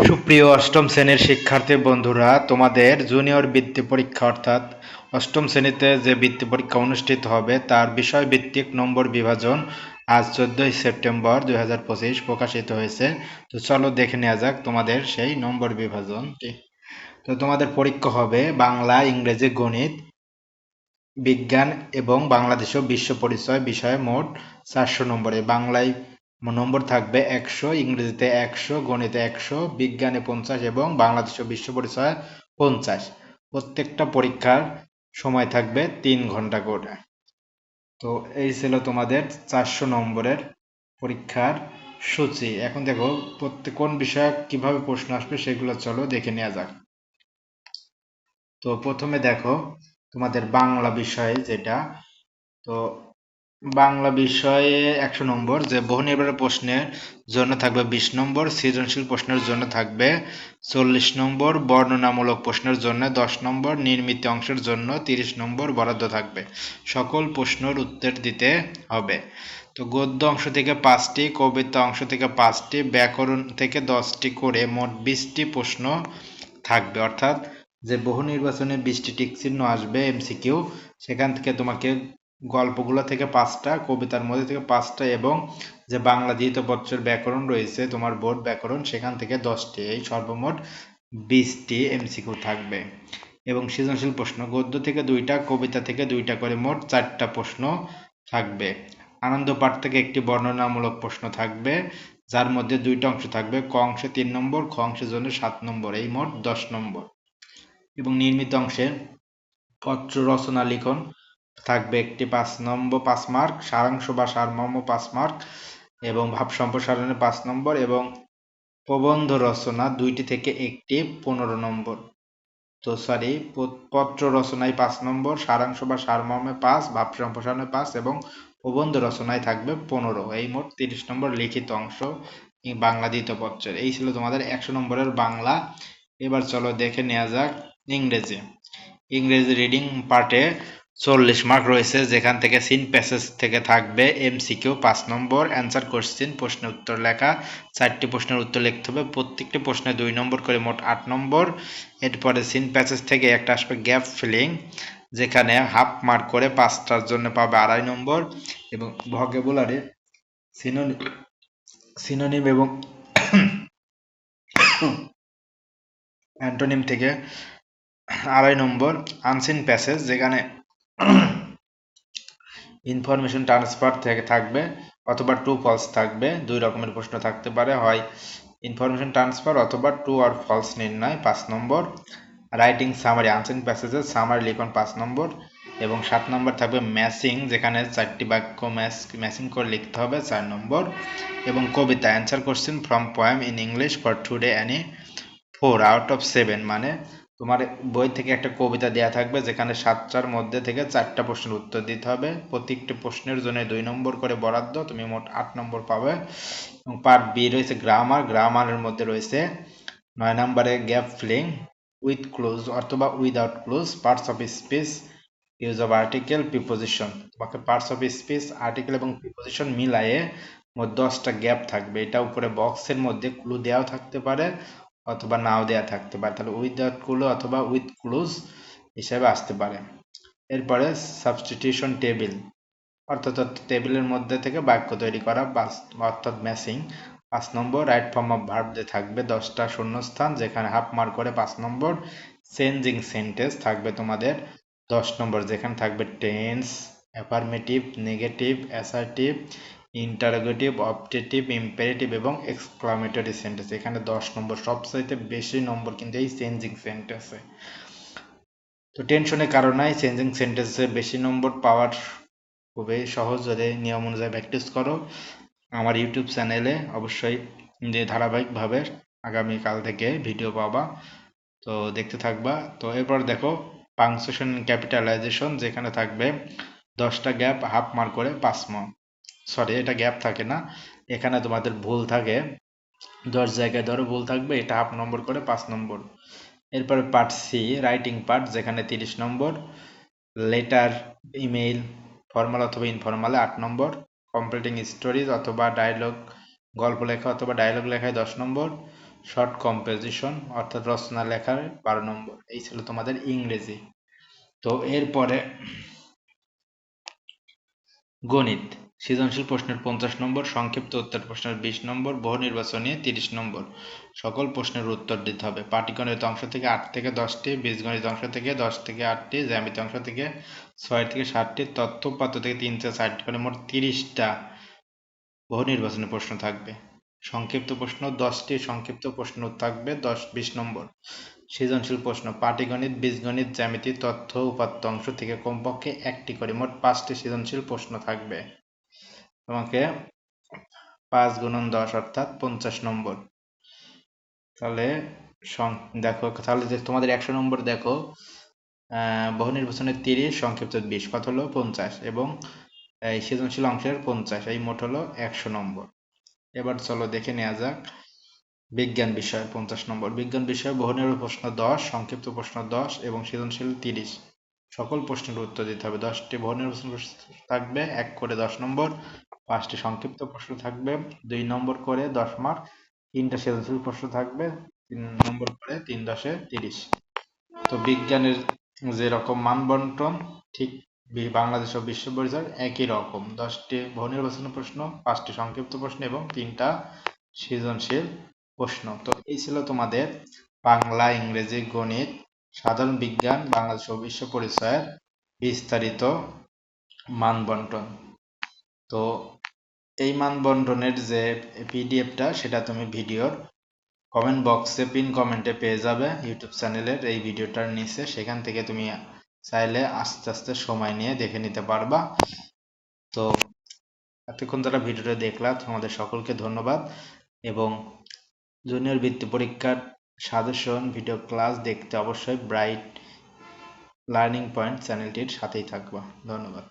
সুপ্রিয় অষ্টম শ্রেণীর শিক্ষার্থী বন্ধুরা, তোমাদের জুনিয়র বৃত্তি পরীক্ষা অর্থাৎ অষ্টম শ্রেণীতে যে বৃত্তি পরীক্ষা অনুষ্ঠিত হবে তার বিষয়ভিত্তিক নম্বর বিভাজন আজ 14 সেপ্টেম্বর 2025 প্রকাশিত হয়েছে। তো চলো দেখে নেওয়া যাক তোমাদের সেই নম্বর বিভাজনটি। তো তোমাদের পরীক্ষা হবে বাংলা, ইংরেজি, গণিত, বিজ্ঞান এবং বাংলাদেশ ও বিশ্ব পরিচয় বিষয়ে মোট 400 নম্বরে। বাংলায় নম্বর থাকবে 100, ইংরেজিতে 100, গণিতে 100, বিজ্ঞানে 50 এবং বাংলাদেশ ও বিশ্ব পরিচয় 50। প্রত্যেকটা পরীক্ষার সময় থাকবে 3 ঘন্টা করে। তো এই ছিল তোমাদের 400 নম্বরের পরীক্ষার সূচি। এখন দেখো কোন বিষয়ে কিভাবে প্রশ্ন আসবে সেগুলো চলো দেখে নেওয়া যাক। তো প্রথমে দেখো তোমাদের বাংলা বিষয়ে যেটা, তো বাংলা বিষয়ে 100 নম্বর, যে বহুনির্বাচনী প্রশ্নের জন্য থাকবে 20 নম্বর, সৃজনশীল প্রশ্নের জন্য থাকবে 40 নম্বর, বর্ণনামূলক প্রশ্নের জন্য 10 নম্বর, নির্মিত অংশের জন্য 30 নম্বর বরাদ্দ থাকবে। সকল প্রশ্নের উত্তর দিতে হবে। তো গদ্য অংশ থেকে 5টি, কবিতা অংশ থেকে 5টি, ব্যাকরণ থেকে 10টি করে মোট 20টি প্রশ্ন থাকবে। অর্থাৎ যে বহু নির্বাচনে 20টি টিক চিহ্ন আসবে এমসিকিউ, সেখান থেকে তোমাকে গল্পগুলো থেকে 5টা, কবিতার মধ্যে থেকে 5টা এবং যে বাংলা দ্বিতীয় পত্রের ব্যাকরণ রয়েছে তোমার বোর্ড ব্যাকরণ, সেখান থেকে 10টি, এই সর্বমোট 20টি এমসিকিউ থাকবে। এবং সৃজনশীল প্রশ্ন গদ্য থেকে 2টা, কবিতা থেকে 2টা করে মোট 4টা প্রশ্ন থাকবে। আনন্দ পাঠ থেকে একটি বর্ণনামূলক প্রশ্ন থাকবে, যার মধ্যে 2টা অংশ থাকবে, ক অংশে 3 নম্বর, খ অংশের জন্য 7 নম্বর, এই মোট 10 নম্বর। এবং নির্মিত অংশে পত্র রচনা লিখন থাকবে একটি 5 নম্বর 5 মার্ক, সারাংশ বা সারমর্ম 5 মার্ক এবং ভাব সম্প্রসারণে 5 নম্বর, এবং প্রবন্ধ রচনা 2টি থেকে একটি 15 নম্বর। তো সরি, পত্র রচনায় 5 নম্বর, সারাংশ বা সারমর্মে 5, ভাব সম্প্রসারণে 5 এবং প্রবন্ধ রচনায় থাকবে 15, এই মোট 30 নম্বর লিখিত অংশ বাংলা দ্বিতীয় পত্রের। এই ছিল তোমাদের 100 নম্বরের বাংলা। এবার চলো দেখে নেওয়া যাক ইংরেজি। ইংরেজি রিডিং পার্টে 40 মার্ক রয়েছে, যেখান থেকে সিন প্যাসেজ থেকে থাকবে এমসিকিউ 5 নম্বর, অ্যান্সার কোশ্চেন প্রশ্নের উত্তর লেখা, 4টি প্রশ্নের উত্তর লিখতে হবে, প্রত্যেকটি প্রশ্নে 2 নম্বর করে মোট 8 নম্বর। এরপরে সিন প্যাসেজ থেকে একটা আসবে গ্যাপ ফিলিং, যেখানে হাফ মার্ক করে 5টার জন্য পাবে 2.5 নম্বর। এবং ভোকাবুলারি সিনোনিম এবং অ্যান্টোনিম থেকে 2.5 নম্বর। আনসিন প্যাসেজ, যেখানে ইনফরমেশন ট্রান্সফার থেকে থাকবে অথবা ট্রু ফলস থাকবে, 2 রকমের প্রশ্ন থাকতে পারে, হয় ইনফরমেশন ট্রান্সফার অথবা ট্রু আর ফলস নির্ণয় 5 নম্বর। রাইটিং সামারি, আনসিন প্যাসেজের সামারি লিখন 5 নম্বর। এবং 7 নম্বর থাকবে ম্যাচিং, যেখানে 4টি বাক্য ম্যাচিং করে লিখতে হবে, 4 নম্বর। এবং কবিতা, answer question from poem in English for today any 4 out of 7, মানে তোমার বই থেকে একটা কবিতা দেয়া থাকবে, যেখানে 7টার মধ্যে থেকে 4টা প্রশ্নের উত্তর দিতে হবে, প্রত্যেকটি প্রশ্নের জন্য 2 নম্বর করে বরাদ্দ, তুমি মোট 8 নম্বর পাবে। এবং পার্ট বি রয়েছে গ্রামার, গ্রামারের মধ্যে রয়েছে 9 নম্বরে গ্যাপ ফিলিং উইথ ক্লোজ অথবা without close, parts of speech, use of article, preposition. তোমাকে পার্টস অফ স্পিচ, আর্টিকেল এবং প্রিপোজিশন মিলায়ে মোট 10টা গ্যাপ থাকবে। এটা উপরে বক্সের মধ্যে ক্লু দেওয়াও থাকতে পারে অথবা নাও দেয়া থাকতে পারে, তাহলে উইদাউট ক্লু অথবা উইথ ক্লুজ হিসেবে আসতে পারে। এরপরে সাবস্টিটিউশন টেবিল, অর্থাৎ টেবিলের মধ্যে থেকে বাক্য তৈরি করা, অর্থাৎ matching 5 number. Right form of verb দিয়ে থাকবে 10টা শূন্যস্থান, যেখানে হাফ মার্ক করে 5 নম্বর। চেঞ্জিং সেন্টেন্স থাকবে তোমাদের 10 নম্বর, যেখানে থাকবে tense, affirmative, negative, assertive, interrogative, objective, imperative এবং এক্সক্লামেটরি সেন্টেন্স। এখানে 10 নম্বর, সবচাইতে বেশি নম্বর কিন্তু এই চেঞ্জিং সেন্টেন্সে। তো টেনশনের কারণে চেঞ্জিং সেন্টেন্সে বেশি নম্বর পাওয়ার খুবই সহজ, যদি নিয়ম অনুযায়ী প্র্যাকটিস করো। আমার ইউটিউব চ্যানেলে অবশ্যই যে ধারাবাহিকভাবে আগামীকাল থেকে ভিডিও পাবা, তো দেখতে থাকবা। তো এরপর দেখো পাংচুয়েশন ক্যাপিটালাইজেশন, যেখানে থাকবে 10টা গ্যাপ, হাফ মার্ক করে 5 মার্ক। সরি, এটা গ্যাপ থাকে না, এখানে তোমাদের ভুল থাকে, 10 জায়গায় ধরো ভুল থাকবে, এটা হাফ নম্বর করে 5 নম্বর। এরপরে পার্ট সি রাইটিং পার্ট, যেখানে 30 নম্বর। লেটার, ইমেইল, ফর্মাল অথবা ইনফর্মালে 8 নম্বর। কমপ্লিটিং স্টোরিজ অথবা ডায়লগ, গল্প লেখা অথবা ডায়লগ লেখায় 10 নম্বর। শর্ট কম্পোজিশন অর্থাৎ রচনা লেখার 12 নম্বর। এই ছিল তোমাদের ইংরেজি। তো এরপরে গণিত সৃজনশীল প্রশ্নের 50 নম্বর, সংক্ষিপ্ত উত্তর প্রশ্নের 20 নম্বর, বহু নির্বাচনী 30 নম্বর। সকল প্রশ্নের উত্তর দিতে হবে। পাটিগণিত অংশ থেকে 8 থেকে 10টি, বীজগণিত অংশ থেকে 10 থেকে 8টি, জ্যামিতি অংশ থেকে 6 থেকে 7টি, তথ্য উপাত্ত থেকে 3 থেকে 4টি করে মোট 30টা বহু নির্বাচনী প্রশ্ন থাকবে। সংক্ষিপ্ত প্রশ্ন 10টি সংক্ষিপ্ত প্রশ্ন থাকবে 10-20 নম্বর। সৃজনশীল প্রশ্ন পাটিগণিত, বীজগণিত, জ্যামিতি, তথ্য উপাত্ত অংশ থেকে কমপক্ষে 1টি করে মোট 5টি সৃজনশীল প্রশ্ন থাকবে। তোমাকে 5 × 10 অর্থাৎ 50 নম্বর। তাহলে দেখো, তাহলে যে তোমাদের 100 নম্বর দেখো, বহু নির্বাচনের 30, সংক্ষিপ্ত 20, কত হলো 50, এবং এই সৃজনশীল অংশের 50, এই মোট হলো 100 নম্বর। এবার চলো দেখে নেওয়া যাক বিজ্ঞান বিষয় 50 নম্বর। বিজ্ঞান বিষয়ে বহু নির্বাচনী প্রশ্ন 10, সংক্ষিপ্ত প্রশ্ন 10 এবং সৃজনশীল 30। সকল প্রশ্নের উত্তর দিতে হবে। 10টি বহু নির্বাচনী প্রশ্ন থাকবে 1 করে 10 নম্বর, 5টি সংক্ষিপ্ত প্রশ্ন থাকবে 2 নম্বর করে 10 মার্ক, 3টা সৃজনশীল প্রশ্ন থাকবে 3 নম্বর করে, 3 × 10 = 30। তো বিজ্ঞানের যেরকম মান বন্টন, ঠিক বাংলাদেশ ও বিশ্ব পরিচয় একই রকম। 10টি বহু নির্বাচনী প্রশ্ন, 5টি সংক্ষিপ্ত প্রশ্ন এবং 3টা সৃজনশীল প্রশ্ন। তো এই ছিল তোমাদের বাংলা, ইংরেজি, গণিত, সাধারণ বিজ্ঞান, বাংলাদেশ ও বিশ্ব পরিচয়ের বিস্তারিত মান বন্টন। তো এই মান বন্টনের যে পিডিএফটা, সেটা তুমি ভিডিওর কমেন্ট বক্সে পিন কমেন্টে পেয়ে যাবে ইউটিউব চ্যানেলের এই ভিডিওটার নিচে। সেখান থেকে তুমি চাইলে আস্তে আস্তে সময় নিয়ে দেখে নিতে পারবা। তো এতক্ষণ যারা ভিডিওটা দেখলা, তোমাদের সকলকে ধন্যবাদ। এবং জুনিয়র বৃত্তি পরীক্ষার সাজেশন ভিডিও ক্লাস দেখতে অবশ্যই ব্রাইট লার্নিং পয়েন্ট চ্যানেলটির সাথেই থাকবা। ধন্যবাদ।